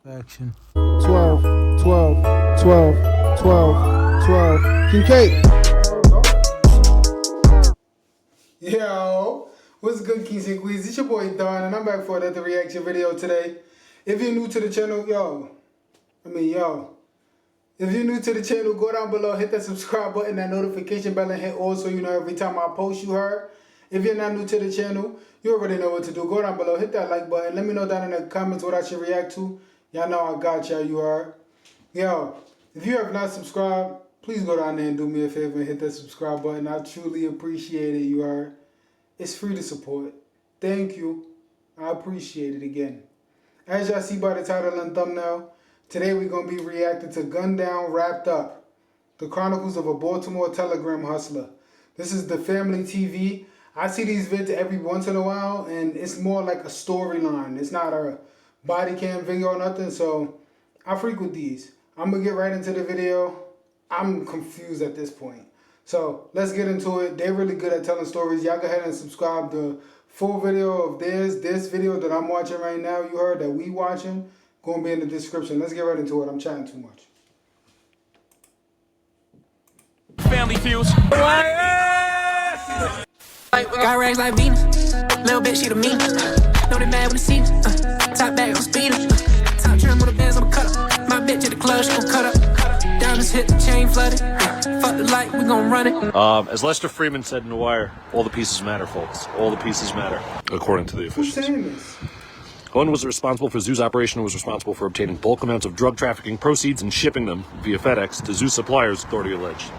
Action. 12, 12, 12, 12, 12. King K. Yo, what's good, Kings and Queens? It's your boy Don, and I'm back for another reaction video today. If you're new to the channel, if you're new to the channel, go down below, hit that subscribe button, that notification bell, and hit all so you know every time I post, you heard. If you're not new to the channel, you already know what to do. Go down below, hit that like button. Let me know down in the comments what I should react to. Y'all know I got y'all, you heard. Yo, if you have not subscribed, please go down there and do me a favor and hit that subscribe button. I truly appreciate it, you heard. It's free to support. Thank you. I appreciate it again. As y'all see by the title and thumbnail, today we're going to be reacting to Gunned Down, Wrapped Up, the Chronicles of a Baltimore Telegram Hustler. This is the family TV. I see these vids every once in a while, and it's more like a storyline. It's not a body cam video or nothing, so I frequent these. I'm going to get right into the video. I'm confused at this point. So let's get into it. They're really good at telling stories. Y'all go ahead and subscribe. The full video of this video that I'm watching right now, you heard that we watching, going to be in the description. Let's get right into it. I'm chatting too much. Family feuds. Got rags like Venus. Little bitch, she the mean. Know they mad when they see me. Top bag on speeding. Top trim with the bands on the cut up. My bitch at the club, she gon' cut up. Diamonds hit the chain flooded. Fuck the light, we gon' run it. As Lester Freeman said in The Wire, all the pieces matter, folks. All the pieces matter, according to the officials. Who's saying this? Cohen was responsible for Zoo's operation and was responsible for obtaining bulk amounts of drug trafficking proceeds and shipping them via FedEx to Zoo suppliers, authority alleged.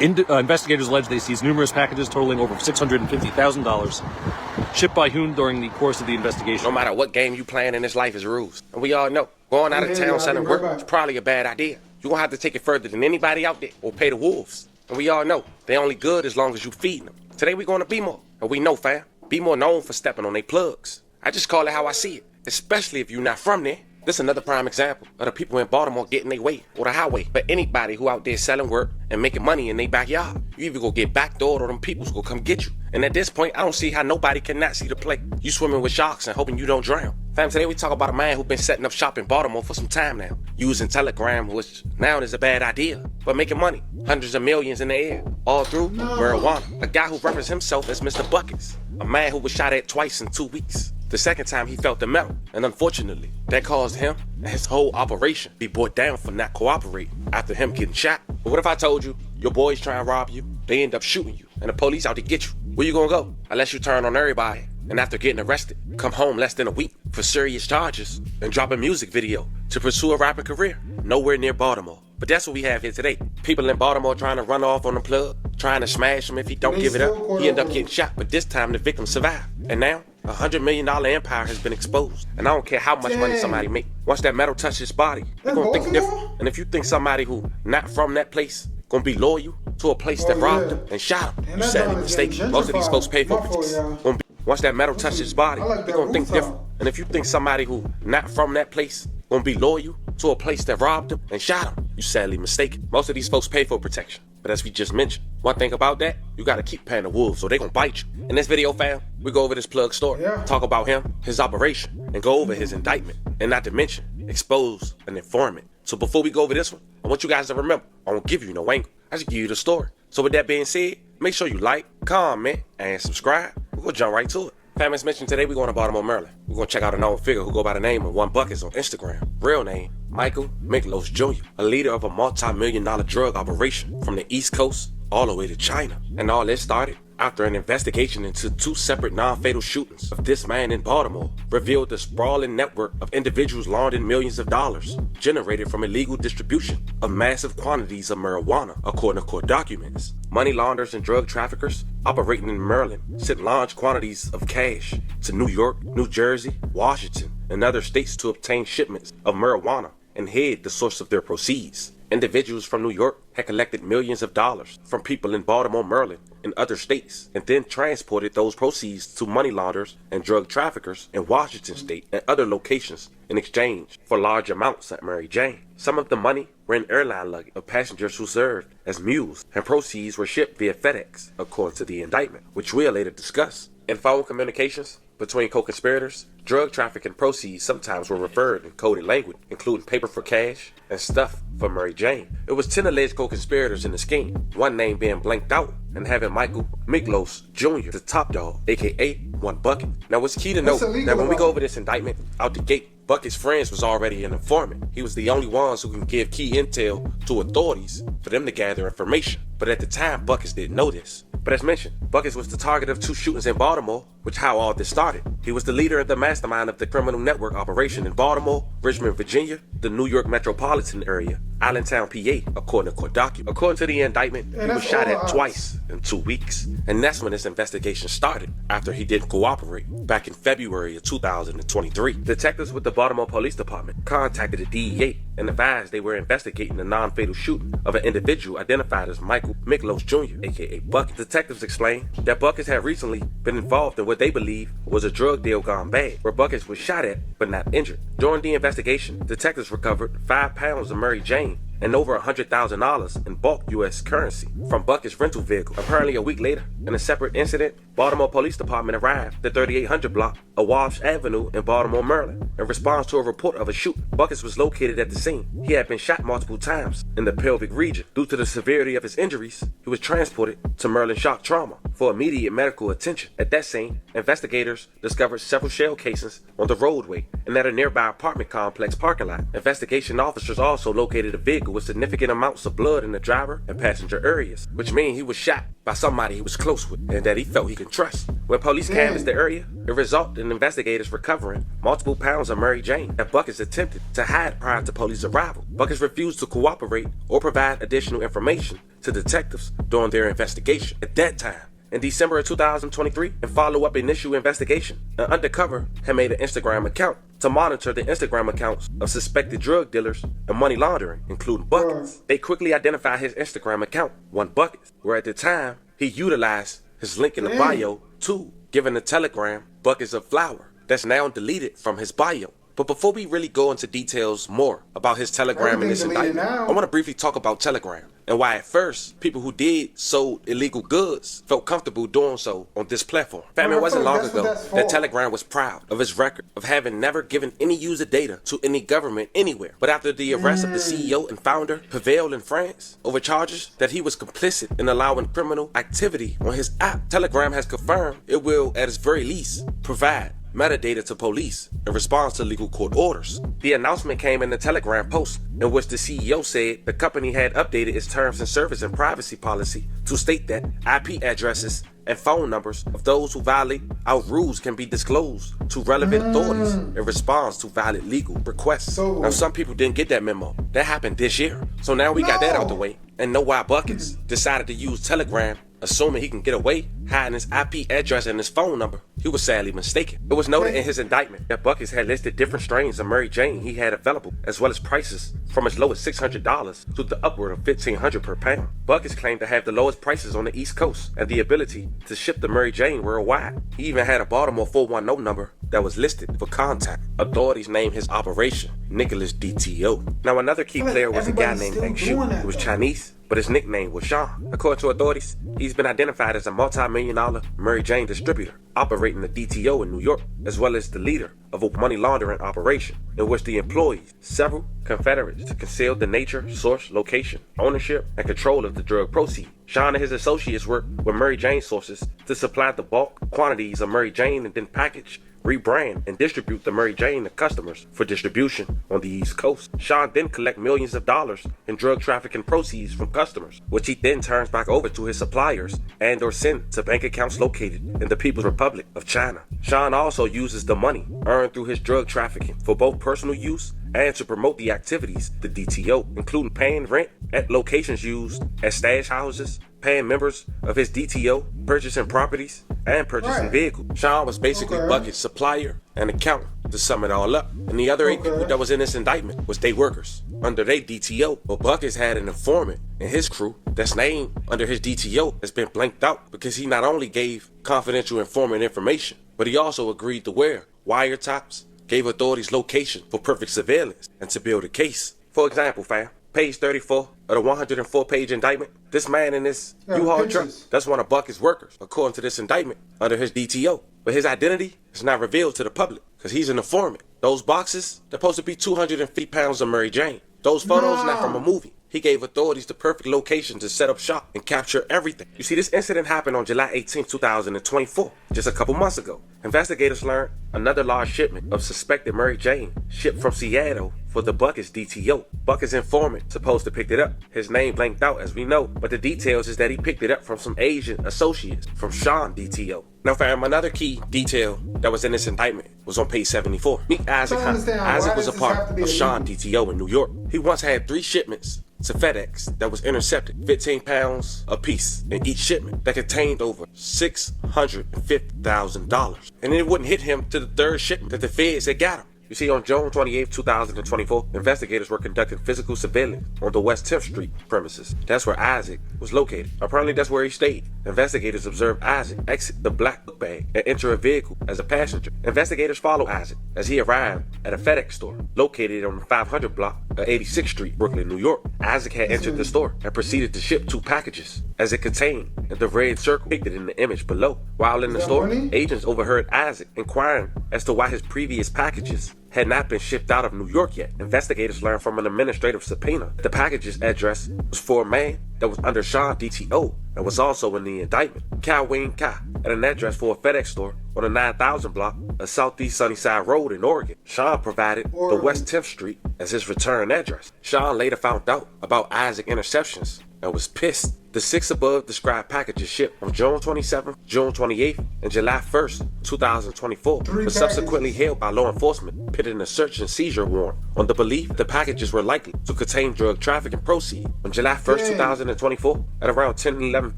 Investigators allege they seized numerous packages totaling over $650,000 shipped by Hoon during the course of the investigation. No matter what game you playing in this life is rules. And we all know, going out of town selling work is probably a bad idea. You're going to have to take it further than anybody out there or pay the wolves. And we all know, they only good as long as you feed them. Today we're going to be more. And we know, fam, be more known for stepping on their plugs. I just call it how I see it, especially if you're not from there. This is another prime example of the people in Baltimore getting their way or the highway. But anybody who out there selling work and making money in their backyard, you either go get backdoored or them people's gonna come get you. And at this point, I don't see how nobody cannot see the play. You swimming with sharks and hoping you don't drown. Fam, today we talk about a man who been setting up shop in Baltimore for some time now, using Telegram, which now is a bad idea, but making money, hundreds of millions in the air, all through marijuana. A guy who referenced himself as Mr. Buckets, a man who was shot at twice in 2 weeks. The second time he felt the metal, and unfortunately, that caused him and his whole operation be brought down for not cooperating after him getting shot. But what if I told you, your boys try and rob you, they end up shooting you, and the police out to get you? Where you gonna go? Unless you turn on everybody, and after getting arrested, come home less than a week for serious charges, and drop a music video to pursue a rapping career. Nowhere near Baltimore. But that's what we have here today. People in Baltimore trying to run off on the plug, trying to smash him if he don't give it up. He end up getting shot, but this time the victim survived. And now, a $100 million empire has been exposed. And I don't care how much money somebody make. Once that metal touches his body, they're gonna think different. And if you think somebody who not from that place gonna be loyal to a place that robbed him and shot him, you're sadly mistaken. Most of these folks pay for it. Once that metal touches his body, they're gonna think different. And if you think somebody who not from that place gonna be loyal to a place that robbed him and shot him, you sadly mistaken. Most of these folks pay for protection. But as we just mentioned, one thing about that, you gotta keep paying the wolves or they gonna bite you. In this video, fam, we go over this plug story, talk about him, his operation, and go over his indictment. And not to mention, expose an informant. So before we go over this one, I want you guys to remember, I won't give you no angle. I just give you the story. So with that being said, make sure you like, comment, and subscribe. We're gonna jump right to it. Fam, as mentioned, today we're going to Baltimore, Maryland. We're going to check out a known figure who go by the name of One Buckets on Instagram. Real name, Michael Miklos Jr., a leader of a multi-million-dollar drug operation from the East Coast all the way to China. And all this started after an investigation into 2 separate non-fatal shootings of this man in Baltimore revealed the sprawling network of individuals laundering millions of dollars generated from illegal distribution of massive quantities of marijuana, according to court documents. Money launderers and drug traffickers operating in Maryland sent large quantities of cash to New York, New Jersey, Washington, and other states to obtain shipments of marijuana and hid the source of their proceeds. Individuals from New York had collected millions of dollars from people in Baltimore, Maryland, and other states, and then transported those proceeds to money launderers and drug traffickers in Washington state and other locations in exchange for large amounts at Mary Jane. Some of the money were in airline luggage of passengers who served as mules, and proceeds were shipped via FedEx, according to the indictment, which we'll later discuss. In phone communications, between co-conspirators, drug trafficking proceeds sometimes were referred in coded language, including paper for cash and stuff for Mary Jane. It was 10 alleged co-conspirators in the scheme, one name being blanked out and having Michael Miklos Jr., the top dog, aka One Bucket. Now it's key to note that when we go over this indictment out the gate, Bucket's friends was already an informant. He was the only ones who can give key intel to authorities for them to gather information. But at the time, Buckets didn't know this. But as mentioned, Buckets was the target of 2 shootings in Baltimore, which how all this started. He was the leader of the mastermind of the criminal network operation in Baltimore, Richmond, Virginia, the New York metropolitan area, Allentown, PA, according to court documents. According to the indictment, he was shot at twice in 2 weeks. And that's when this investigation started, after he didn't cooperate, back in February of 2023. Detectives with the Baltimore Police Department contacted the DEA and advised they were investigating the non-fatal shooting of an individual identified as Michael Miklos Jr., aka Bucket. Detectives explained that Buckets had recently been involved in what they believe was a drug deal gone bad, where Buckets was shot at but not injured. During the investigation, detectives recovered 5 pounds of Mary Jane and over $100,000 in bulk U.S. currency from Bucket's rental vehicle. Apparently a week later, in a separate incident, Baltimore Police Department arrived at the 3800 block of Walsh Avenue in Baltimore, Maryland, in response to a report of a shooting. Buckets was located at the scene. He had been shot multiple times in the pelvic region. Due to the severity of his injuries, he was transported to Maryland Shock Trauma for immediate medical attention. At that scene, investigators discovered several shell casings on the roadway and at a nearby apartment complex parking lot. Investigation officers also located a vehicle with significant amounts of blood in the driver and passenger areas, which means he was shot by somebody he was close with and that he felt he could trust. When police canvassed the area, it resulted in investigators recovering multiple pounds of Mary Jane that Buckets attempted to hide prior to police arrival. Buckets refused to cooperate or provide additional information to detectives during their investigation. At that time, in December of 2023, in follow-up initial investigation, an undercover had made an Instagram account to monitor the Instagram accounts of suspected drug dealers and money laundering, including Buckets. They quickly identified his Instagram account, One Bucket, where at the time, he utilized his link in the bio to giving the Telegram Buckets of flour that's now deleted from his bio. But before we really go into details more about his Telegram and this indictment, I want to briefly talk about Telegram and why at first people who did sold illegal goods felt comfortable doing so on this platform. Family, it wasn't long ago that Telegram was proud of its record of having never given any user data to any government anywhere. But after the arrest of the CEO and founder, Pavel in France, over charges that he was complicit in allowing criminal activity on his app, Telegram has confirmed it will, at its very least, provide metadata to police in response to legal court orders. The announcement came in the Telegram post in which the CEO said the company had updated its terms and service and privacy policy to state that IP addresses and phone numbers of those who violate our rules can be disclosed to relevant authorities in response to valid legal requests. Now, some people didn't get that memo. That happened this year. So now we got that out the way and know why Buckets decided to use Telegram, assuming he can get away hiding his IP address and his phone number. He was sadly mistaken. It was noted in his indictment that Buckets had listed different strains of Mary Jane he had available, as well as prices from as low as $600 to the upward of $1,500 per pound. Buckets claimed to have the lowest prices on the East Coast and the ability to ship the Mary Jane worldwide. He even had a Baltimore 410 number that was listed for contact. Authorities named his operation Nicholas DTO. Now, another key player was a guy named Angshu, who was Chinese, but his nickname was Sean. According to authorities, he's been identified as a multi-million-dollar Mary Jane distributor operating the DTO in New York, as well as the leader of a money laundering operation in which the employees, several Confederates, to conceal the nature, source, location, ownership, and control of the drug proceeds. Sean and his associates worked with Mary Jane sources to supply the bulk quantities of Mary Jane and then package, rebrand, and distribute the Mary Jane to customers for distribution on the East Coast. Sean then collect millions of dollars in drug trafficking proceeds from customers, which he then turns back over to his suppliers and or send to bank accounts located in the People's Republic of China. Sean also uses the money earned through his drug trafficking for both personal use and to promote the activities the DTO, including paying rent at locations used as stash houses, paying members of his DTO, purchasing properties, and purchasing vehicles. Sean was basically Bucket's supplier and accountant, to sum it all up. And the other 8 people that was in this indictment was day workers under their DTO. But Buckets had an informant in his crew that's named under his DTO that's been blanked out because he not only gave confidential informant information, but he also agreed to wear wiretaps, gave authorities location for perfect surveillance, and to build a case. For example, fam, page 34 of the 104-page indictment, this man in this U-Haul truck, that's one of Bucket's workers, according to this indictment, under his DTO. but his identity is not revealed to the public because he's an informant. Those boxes, they're supposed to be 250 pounds of Mary Jane. Those photos not from a movie. He gave authorities the perfect location to set up shop and capture everything. You see, this incident happened on July 18, 2024, just a couple months ago. Investigators learned another large shipment of suspected Mary Jane shipped from Seattle for the Buckets DTO. Buckets informant supposed to pick it up. His name blanked out as we know, but the details is that he picked it up from some Asian associates from Sean DTO. Now fam, another key detail that was in this indictment was on page 74. Meet Isaac Hunt. Isaac was a part of Sean DTO in New York. He once had 3 shipments to FedEx that was intercepted, 15 pounds a piece in each shipment that contained over $650,000. And it wouldn't hit him to the 3rd shipment that the feds had got him. You see, on June 28, 2024, investigators were conducting physical surveillance on the West 10th Street premises. That's where Isaac was located. Apparently, that's where he stayed. Investigators observed Isaac exit the black book bag and enter a vehicle as a passenger. Investigators followed Isaac as he arrived at a FedEx store located on the 500 block of 86th Street, Brooklyn, New York. Isaac had entered the store and proceeded to ship 2 packages as it contained the red circle depicted in the image below. While in the store, agents overheard Isaac inquiring as to why his previous packages had not been shipped out of New York yet. Investigators learned from an administrative subpoena the package's address was for a man that was under Sean DTO and was also in the indictment. Kai Wayne Kai at an address for a FedEx store on the 9000 block of Southeast Sunnyside Road in Oregon. Sean provided the West 10th Street as his return address. Sean later found out about Isaac interceptions and was pissed. The 6 above described packages shipped on June 27th, June 28th, and July 1st, 2024, but subsequently held by law enforcement, pitting a search and seizure warrant on the belief the packages were likely to contain drug trafficking proceeds. On July 1st, 2024, at around 10:11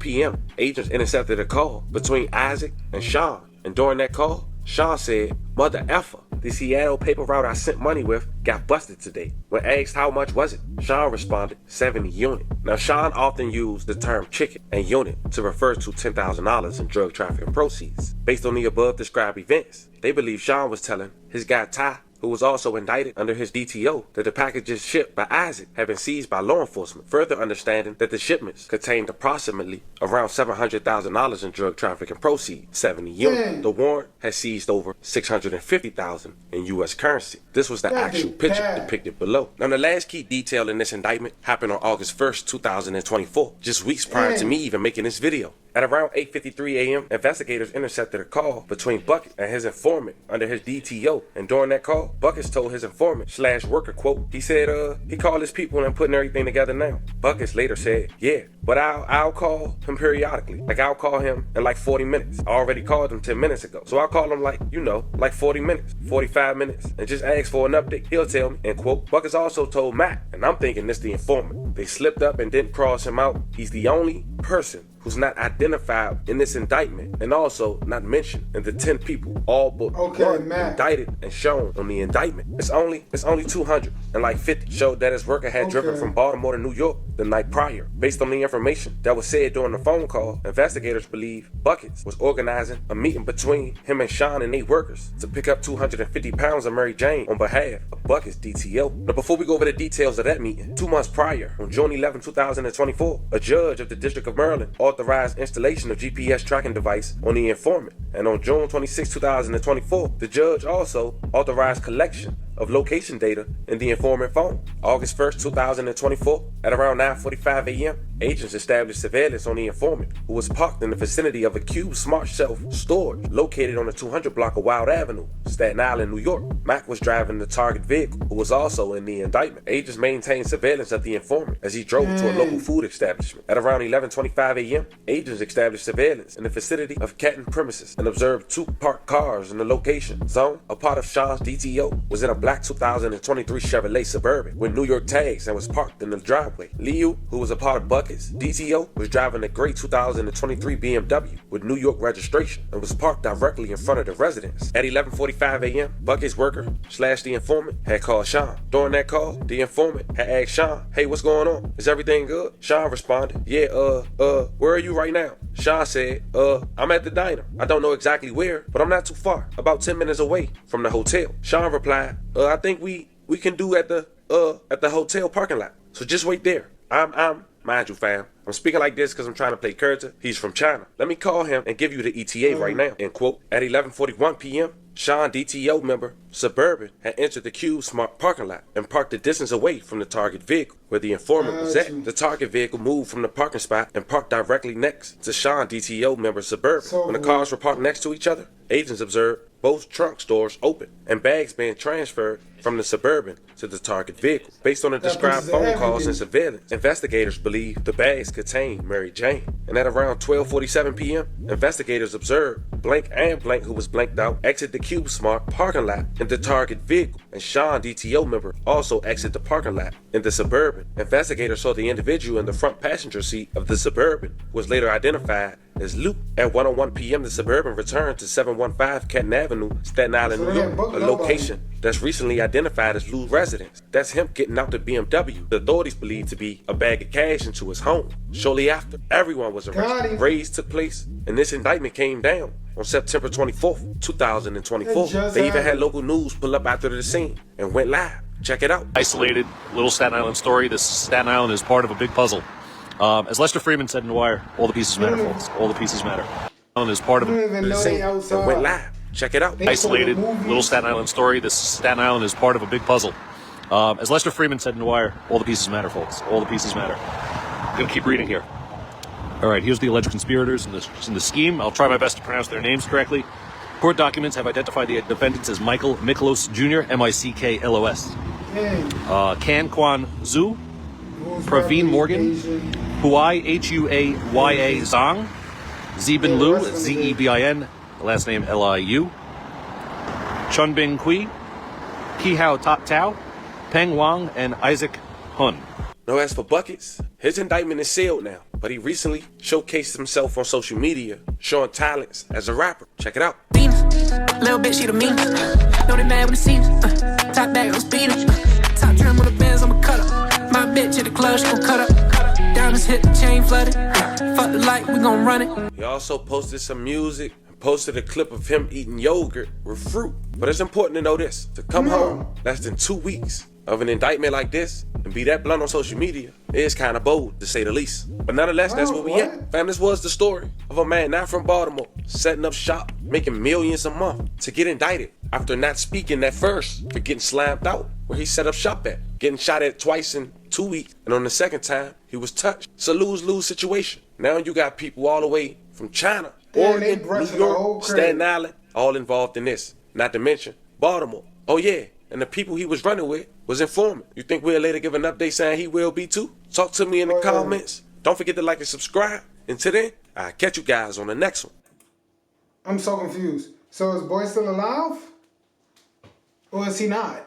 p.m., agents intercepted a call between Isaac and Sean, and during that call, Sean said, "Mother effer, the Seattle paper route I sent money with got busted today." When asked how much was it, Sean responded, 70 unit. Now Sean often used the term chicken and unit to refer to $10,000 in drug trafficking proceeds. Based on the above described events, they believe Sean was telling his guy Ty, who was also indicted under his DTO, that the packages shipped by Isaac had been seized by law enforcement, further understanding that the shipments contained approximately around $700,000 in drug trafficking proceeds, 70 units. The warrant had seized over $650,000 in U.S. currency. This was the actual picture depicted below. Now, the last key detail in this indictment happened on August 1st, 2024, just weeks prior to me even making this video. At around 8:53 a.m., investigators intercepted a call between Bucket and his informant under his DTO. And during that call, Buckets told his informant / worker, quote, he said, he called his people and putting everything together now. Buckets later said, yeah, but I'll call him periodically. Like I'll call him in like 40 minutes. I already called him 10 minutes ago. So I'll call him like 40 minutes, 45 minutes, and just ask for an update. He'll tell me, end quote. Buckets also told Matt, and I'm thinking this the informant. They slipped up and didn't cross him out. He's the only person who's not identified in this indictment and also not mentioned in the 10 people, all but one indicted and shown on the indictment. It's only 250 showed that his worker had driven from Baltimore to New York the night prior. Based on the information that was said during the phone call, investigators believe Buckets was organizing a meeting between him and Sean and 8 workers to pick up 250 pounds of Mary Jane on behalf of Buckets DTO. Now before we go over the details of that meeting, 2 months prior, on June 11, 2024, a judge of the District of Maryland authorized installation of GPS tracking device on the informant. And on June 26, 2024, the judge also authorized collection of location data in the informant phone. August 1st, 2024, at around 9:45 a.m., agents established surveillance on the informant, who was parked in the vicinity of a Cube Smart Shelf storage located on the 200 block of Wild Avenue, Staten Island, New York. Mac was driving the target vehicle, who was also in the indictment. Agents maintained surveillance of the informant as he drove to a local food establishment. At around 11:25 a.m., agents established surveillance in the vicinity of Canton premises and observed 2 parked cars in the location zone. A part of Sean's DTO was in a black 2023 Chevrolet Suburban with New York tags and was parked in the driveway. Liu, who was a part of Buckets DTO, was driving a gray 2023 BMW with New York registration and was parked directly in front of the residence. At 11:45 a.m., Buckets worker / the informant had called Sean. During that call, the informant had asked Sean, "Hey, what's going on? Is everything good?" Sean responded, "Yeah, where are you right now?" Sean said, "I'm at the diner. I don't know exactly where, but I'm not too far, about 10 minutes away from the hotel." Sean replied, "I think we can do at the hotel parking lot. So just wait there. I'm mind you, fam, I'm speaking like this because I'm trying to play character. He's from China. Let me call him and give you the ETA right now. End quote. At 11:41 p.m., Sean DTO member Suburban had entered the Cube Smart parking lot and parked a distance away from the target vehicle where the informant was at. The target vehicle moved from the parking spot and parked directly next to Sean DTO member Suburban. When the cars were parked next to each other, agents observed both trunk doors open and bags being transferred from the Suburban to the target vehicle. Based on the described phone calls and surveillance, investigators believe the bags contained Mary Jane. And at around 12:47 p.m., investigators observed Blank and Blank, who was blanked out, exit the Cube Smart parking lot in the target vehicle, and Sean DTO member also exit the parking lot in the Suburban. Investigators saw the individual in the front passenger seat of the Suburban was later identified as Luke. At 1:01 p.m., the Suburban returned to 715 Kenton Avenue, Staten Island, New York, a location that's recently identified as Lou's residence. That's him getting out the BMW the authorities believe to be a bag of cash into his home. Shortly after, everyone was arrested. Raids took place, and this indictment came down on September 24th, 2024. They even had local news pull up after the scene and went live. Check it out. Isolated little Staten Island story. This Staten Island is part of a big puzzle. As Lester Freeman said in The Wire, all the pieces matter, folks. All the pieces matter. Island is part of the scene and went live. Check it out. Isolated little Staten Island story. This Staten Island is part of a big puzzle. As Lester Freeman said in The Wire, all the pieces matter, folks. All the pieces matter. I'm gonna keep reading here. All right, here's the alleged conspirators in the scheme. I'll try my best to pronounce their names correctly. Court documents have identified the defendants as Michael Miklos Jr., M-I-C-K-L-O-S, Can Kwan Zhu, Praveen Morgan, Huai, H-U-A-Y-A Zhang, Zebin Liu, Z-E-B-I-N, last name L-I-U, Chunbing Kui, Kihao Tat Tao, Peng Wang, and Isaac Hun. Now, as for Buckets, his indictment is sealed now, but he recently showcased himself on social media, showing talents as a rapper. Check it out. Little bitch, she the mean. Know they mad when it seems. Top back, I'm speeding. Top trim with the bands, I'm a cut up. My bitch at the club, she gon' cut up. Diamonds hit the chain flooded. Fuck the light, we gon' run it. He also posted some music and posted a clip of him eating yogurt with fruit. But it's important to know this: to come home less than 2 weeks of an indictment like this and be that blunt on social media is kind of bold, to say the least. But nonetheless, that's where we at. Fam, this was the story of a man not from Baltimore, setting up shop, making millions a month, to get indicted after not speaking at first for getting slammed out where he set up shop at, getting shot at twice in 2 weeks, and on the second time, he was touched. It's a lose-lose situation. Now you got people all the way from China, Oregon, New York, Staten Island, all involved in this. Not to mention Baltimore. Oh yeah, and the people he was running with was informant. You think we'll later give an update saying he will be too? Talk to me in the comments. Don't forget to like and subscribe. Until then, I'll catch you guys on the next one. I'm so confused. So is boy still alive? Or is he not?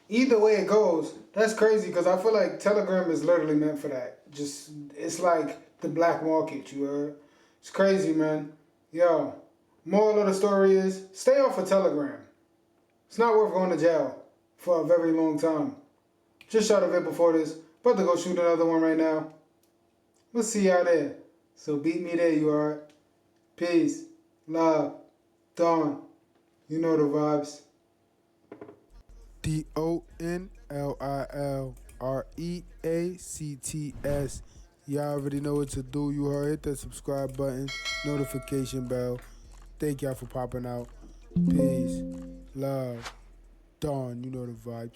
Either way it goes, that's crazy, because I feel like Telegram is literally meant for that. Just, it's like the black market, you heard? It's crazy, man. Yo, moral of the story is, stay off of Telegram. It's not worth going to jail for a very long time. Just shot a vid before this. About to go shoot another one right now. We'll see y'all there. So beat me there, you alright? Peace, love, dawn. You know the vibes. DONLILREACTS. Y'all already know what to do. You heard, hit that subscribe button, notification bell. Thank y'all for popping out. Peace, love, dawn. You know the vibes.